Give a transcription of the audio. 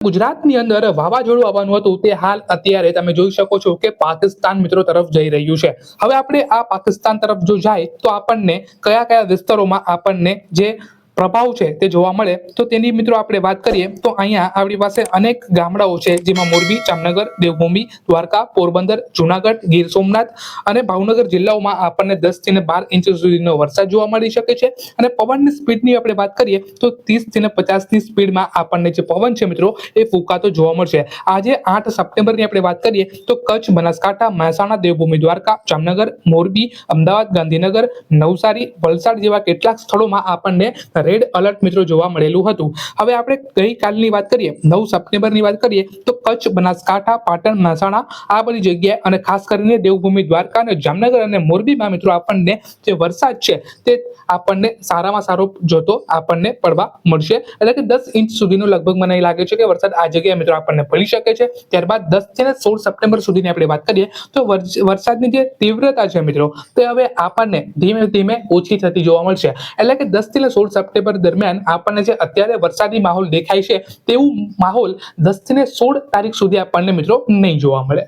ગુજરાતની અંદર વાવાઝોડું આવવાનું હતું તે હાલ અત્યારે તમે જોઈ શકો છો કે પાકિસ્તાન મિત્રો તરફ જઈ રહ્યું છે। હવે આપણે આ પાકિસ્તાન તરફ જો જાય તો આપણને કયા કયા વિસ્તારોમાં આપણને જે પ્રભાવ છે તે જોવા મળે તો તેની મિત્રો આપણે વાત કરીએ તો અહીંયા આપણી પાસે અનેક ગામડાઓ છે, જેમાં મોરબી, જામનગર, દેવભૂમિ, દ્વારકા, પોરબંદર, જુનાગઢ, ગીર સોમનાથ અને ભાવનગર જિલ્લાઓમાં આપણને 10 થી 12 ઇંચ સુધીનો વરસાદ જોવા મળી શકે છે। અને પવનની સ્પીડની આપણે વાત કરીએ તો 30 થી 50 ની સ્પીડમાં આપણને જે પવન છે મિત્રો એ ફૂંકાતો જોવા મળશે। આજે 8 સપ્ટેમ્બરની આપણે વાત કરીએ તો કચ્છ, બનાસકાંઠા, મહેસાણા, દેવભૂમિ, દ્વારકા, જામનગર, મોરબી, અમદાવાદ, ગાંધીનગર, નવસારી, વલસાડ જેવા કેટલાક સ્થળોમાં આપણને રેડ એલર્ટ મિત્રો જોવા મળેલું હતું। હવે આપણે ગઈકાલની વાત કરીએ 9 સપ્ટેમ્બરની વાત કરીએ તો કચ્છ, બનાસકાંઠા, પાટણ, મહેસાણા આ બધી જગ્યાએ અને ખાસ કરીને દેવભૂમિ, દ્વારકા અને જામનગર અને મોરબીમાં મિત્રો આપણને જે વરસાદ છે તે આપણને સારામાં સારો જોતો આપણને પડવા મળશે। એટલે કે 10 ઇંચ સુધીનો લગભગ મને લાગે છે કે વરસાદ આ જગ્યાએ મિત્રો આપણને પડી શકે છે। ત્યારબાદ 10 થી 16 સપ્ટેમ્બર સુધીની આપણે વાત કરીએ તો વરસાદની જે તીવ્રતા છે મિત્રો તે હવે આપણને ધીમે ધીમે ઓછી થતી જોવા મળશે। એટલે કે 10 થી 16 સપ્ટેમ્બર દરમિયાન આપણને જે અત્યારે વરસાદી માહોલ દેખાય છે તેવું માહોલ 10 થી 16 તારીખ સુધી આપણને મિત્રો નહીં જોવા મળે।